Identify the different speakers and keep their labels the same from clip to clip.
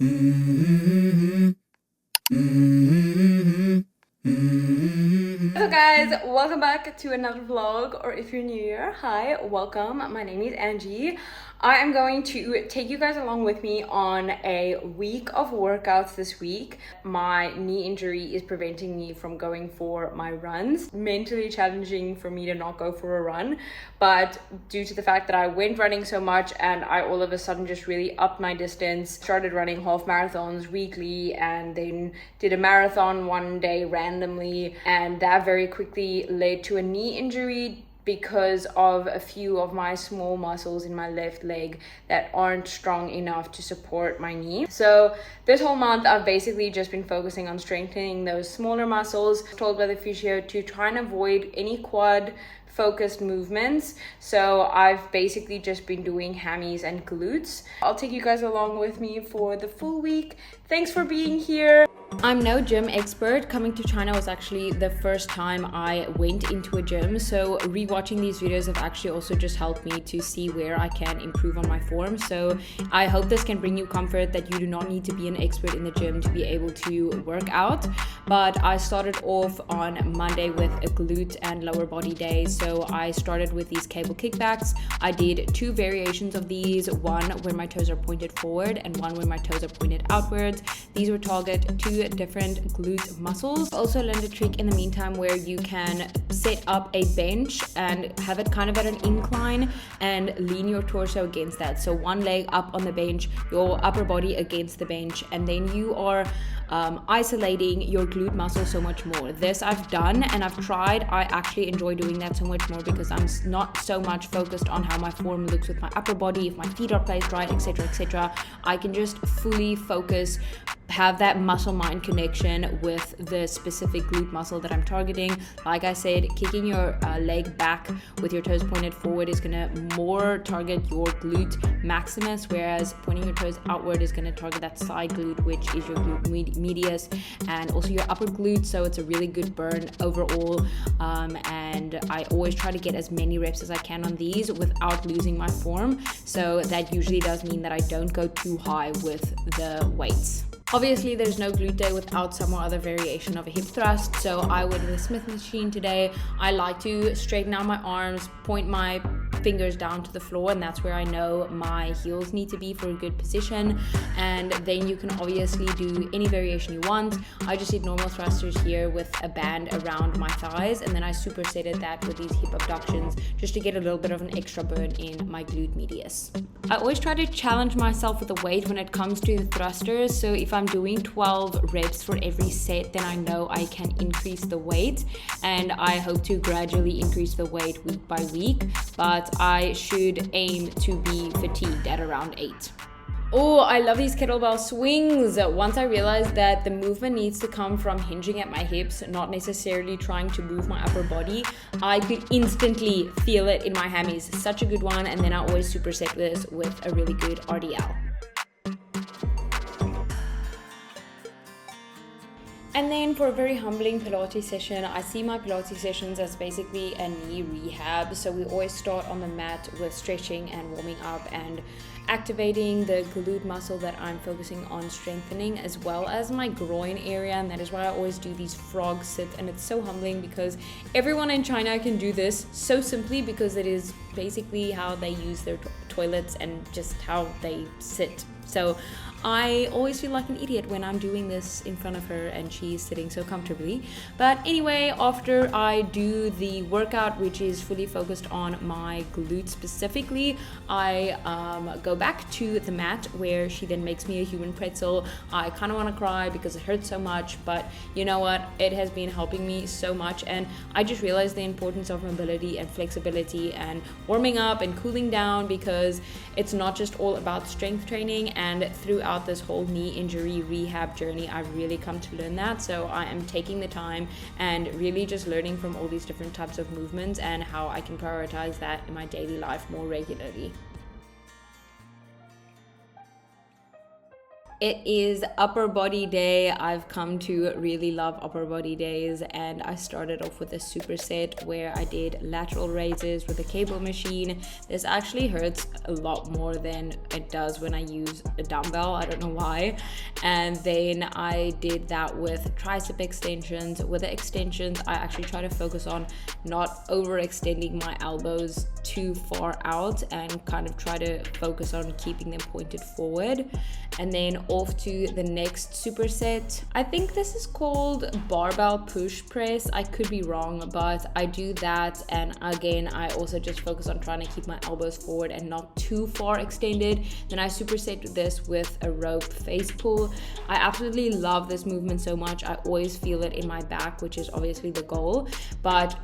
Speaker 1: Hello guys, welcome back to another vlog, or if you're new here, hi, welcome. My name is Angie. I am going to take you guys along with me on a week of workouts this week. My knee injury is preventing me from going for my runs. Mentally challenging for me to not go for a run, but due to the fact that I went running so much and I all of a sudden just really upped my distance, started running half marathons weekly and then did a marathon one day randomly, and that very quickly led to a knee injury because of a few of my small muscles in my left leg that aren't strong enough to support my knee. So this whole month I've basically just been focusing on strengthening those smaller muscles. Told by the physio to try and avoid any quad focused movements, so I've basically just been doing hammies and glutes. I'll take you guys along with me for the full week. Thanks for being here. I'm no gym expert. Coming to China was actually the first time I went into a gym, so rewatching these videos have actually also just helped me to see where I can improve on my form. So I hope this can bring you comfort that you do not need to be an expert in the gym to be able to work out. But I started off on Monday with a glute and lower body day. So I started with these cable kickbacks. I did 2 variations of these, one where my toes are pointed forward and one where my toes are pointed outwards. These were target 2 different glute muscles. Also learned a trick in the meantime where you can set up a bench and have it kind of at an incline and lean your torso against that. So one leg up on the bench, your upper body against the bench, and then you are isolating your glute muscle so much more. This I've done and I've tried. I actually enjoy doing that so much more because I'm not so much focused on how my form looks with my upper body, if my feet are placed right, etc, etc. I can just fully focus, have that muscle mind connection with the specific glute muscle that I'm targeting. Like I said, kicking your leg back with your toes pointed forward is going to more target your glute maximus, whereas pointing your toes outward is going to target that side glute, which is your glute medius and also your upper glute. So it's a really good burn overall, and I always try to get as many reps as I can on these without losing my form. So that usually does mean that I don't go too high with the weights. Obviously, there's no glute day without some or other variation of a hip thrust. So I went with a Smith machine today. I like to straighten out my arms, point my fingers down to the floor, and that's where I know my heels need to be for a good position. And then you can obviously do any variation you want. I just did normal thrusters here with a band around my thighs, and then I supersetted that with these hip abductions just to get a little bit of an extra burn in my glute medius. I always try to challenge myself with the weight when it comes to the thrusters. So if I'm doing 12 reps for every set, then I know I can increase the weight, and I hope to gradually increase the weight week by week, but I should aim to be fatigued at around 8. Oh, I love these kettlebell swings. Once I realized that the movement needs to come from hinging at my hips, not necessarily trying to move my upper body, I could instantly feel it in my hammies. Such a good one. And then I always superset this with a really good RDL. And then for a very humbling Pilates session, I see my Pilates sessions as basically a knee rehab. So we always start on the mat with stretching and warming up and activating the glute muscle that I'm focusing on strengthening, as well as my groin area. And that is why I always do these frog sit. And it's so humbling because everyone in China can do this so simply, because it is basically how they use their toilets and just how they sit. So I always feel like an idiot when I'm doing this in front of her and she's sitting so comfortably. But anyway, after I do the workout, which is fully focused on my glutes specifically, I go back to the mat where she then makes me a human pretzel. I kind of want to cry because it hurts so much, but you know what? It has been helping me so much, and I just realized the importance of mobility and flexibility and warming up and cooling down, because it's not just all about strength training. And throughout this whole knee injury rehab journey, I've really come to learn that. So I am taking the time and really just learning from all these different types of movements and how I can prioritize that in my daily life more regularly. It is upper body day. I've come to really love upper body days, and I started off with a superset where I did lateral raises with a cable machine. This actually hurts a lot more than it does when I use a dumbbell. I don't know why. And then I did that with tricep extensions. With the extensions, I actually try to focus on not overextending my elbows too far out and kind of try to focus on keeping them pointed forward. And then off to the next superset. I think this is called barbell push press. I could be wrong, but I do that, and again I also just focus on trying to keep my elbows forward and not too far extended. Then I superset this with a rope face pull. I absolutely love this movement so much. I always feel it in my back, which is obviously the goal, but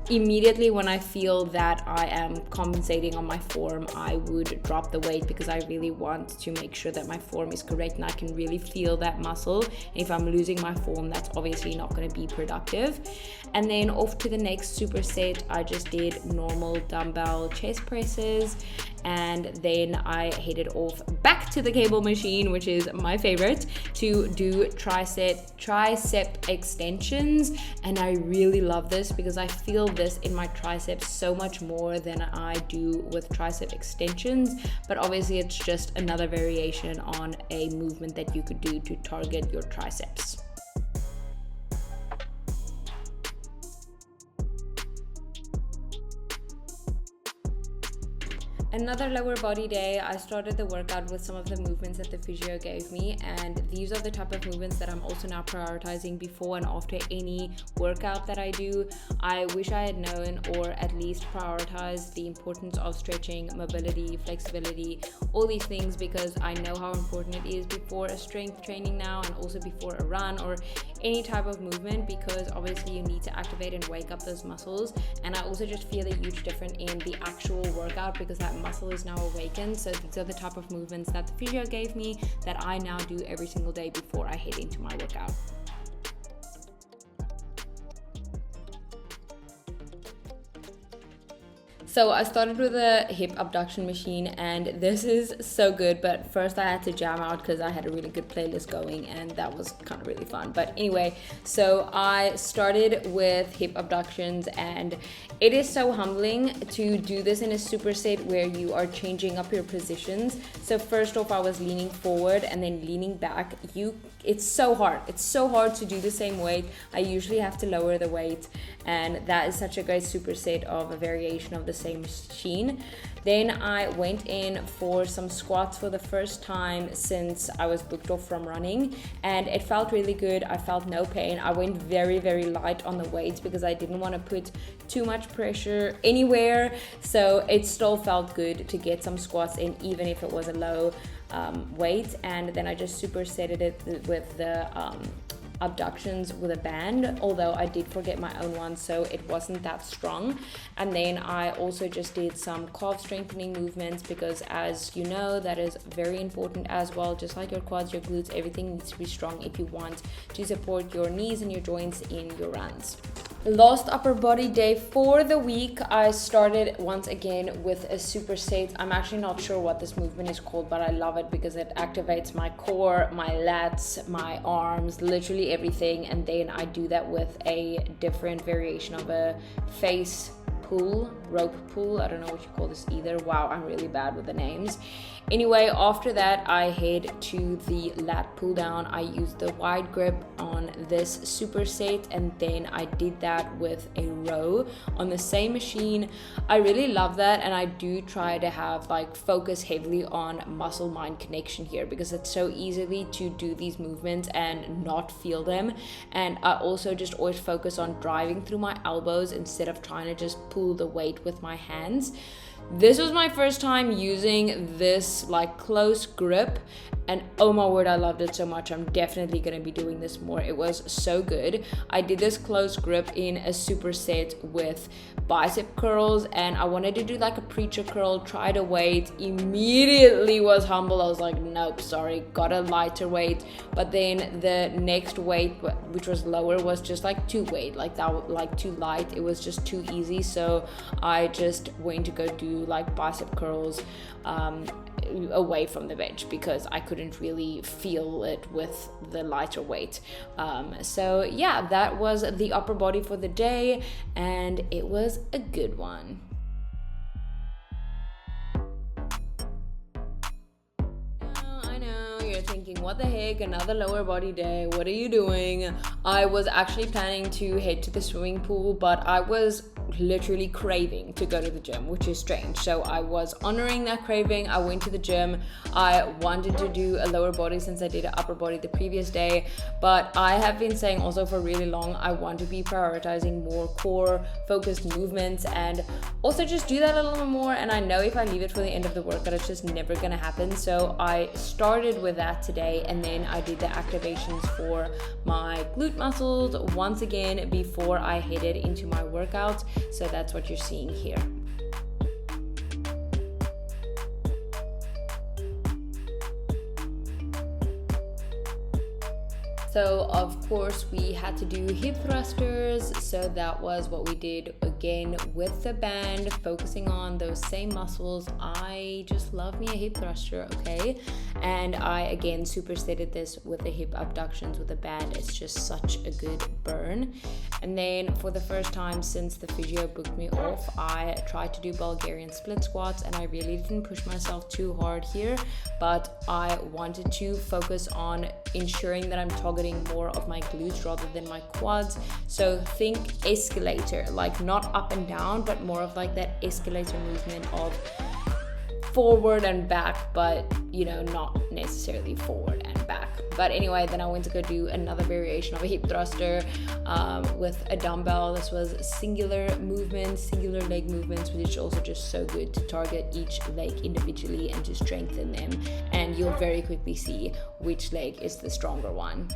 Speaker 1: immediately when I feel that I am compensating on my form, I would drop the weight because I really want to make sure that my form is correct and I can really feel that muscle. And if I'm losing my form, that's obviously not going to be productive. And then off to the next superset, I just did normal dumbbell chest presses, and then I headed off back to the cable machine, which is my favorite, to do tricep extensions. And I really love this because I feel this in my triceps so much more than I do with tricep extensions, but obviously it's just another variation on a movement that you could do to target your triceps. Another lower body day, I started the workout with some of the movements that the physio gave me, and these are the type of movements that I'm also now prioritizing before and after any workout that I do. I wish I had known, or at least prioritized, the importance of stretching, mobility, flexibility, all these things, because I know how important it is before a strength training now, and also before a run or any type of movement, because obviously you need to activate and wake up those muscles. And I also just feel a huge difference in the actual workout because that muscle is now awakened. So these are the type of movements that the physio gave me that I now do every single day before I head into my workout. So I started with a hip abduction machine, and this is so good, but first I had to jam out because I had a really good playlist going, and that was kind of really fun. But anyway, so I started with hip abductions, and it is so humbling to do this in a superset where you are changing up your positions. So first off, I was leaning forward and then leaning back. It's so hard. It's so hard to do the same weight. I usually have to lower the weight, and that is such a great superset of a variation of the same machine. Then I went in for some squats for the first time since I was booked off from running, and it felt really good. I felt no pain. I went very, very light on the weights because I didn't want to put too much pressure anywhere, so it still felt good to get some squats in even if it was a low weight. And then I just supersetted it with the abductions with a band, although I did forget my own one, so it wasn't that strong. And then I also just did some calf strengthening movements because, as you know, that is very important as well. Just like your quads, your glutes, everything needs to be strong if you want to support your knees and your joints in your runs. Last upper body day for the week, I started once again with a superset. I'm actually not sure what this movement is called, but I love it because it activates my core, my lats, my arms, literally everything. And then I do that with a different variation of a face pull, rope pull. I don't know what you call this either. Wow, I'm really bad with the names. Anyway, after that, I head to the lat pull down. I used the wide grip on this superset, and then I did that with a row on the same machine. I really love that, and I do try to have focus heavily on muscle mind connection here because it's so easily to do these movements and not feel them. And I also just always focus on driving through my elbows instead of trying to just pull the weight with my hands. This was my first time using this close grip, and oh my word, I loved it so much. I'm definitely gonna be doing this more. It was so good. I did this close grip in a superset with bicep curls, and I wanted to do a preacher curl, tried a weight, immediately was humble. I was like, nope, sorry, got a lighter weight. But then the next weight, which was lower, was just too weight, too light. It was just too easy, so I just went to go do bicep curls away from the bench because I couldn't really feel it with the lighter weight. So yeah, that was the upper body for the day, and it was a good one. Thinking, what the heck, another lower body day, what are you doing? I was actually planning to head to the swimming pool, but I was literally craving to go to the gym, which is strange. So I was honoring that craving. I went to the gym. I wanted to do a lower body since I did an upper body the previous day, but I have been saying also for really long I want to be prioritizing more core focused movements and also just do that a little more. And I know if I leave it for the end of the workout, it's just never gonna happen. So I started with that today, and then I did the activations for my glute muscles once again before I headed into my workout. So that's what you're seeing here. So of course we had to do hip thrusters, so that was what we did again with the band, focusing on those same muscles. I just love me a hip thruster, okay? And I again supersetted this with the hip abductions with the band. It's just such a good burn. And then for the first time since the physio booked me off, I tried to do Bulgarian split squats, and I really didn't push myself too hard here, but I wanted to focus on ensuring that I'm targeting more of my glutes rather than my quads. So think escalator, like not up and down, but more of like that escalator movement of forward and back, but you know, not necessarily forward and back. But anyway, then I went to go do another variation of a hip thruster with a dumbbell. This was singular movements, singular leg movements, which is also just so good to target each leg individually and to strengthen them, and you'll very quickly see which leg is the stronger one.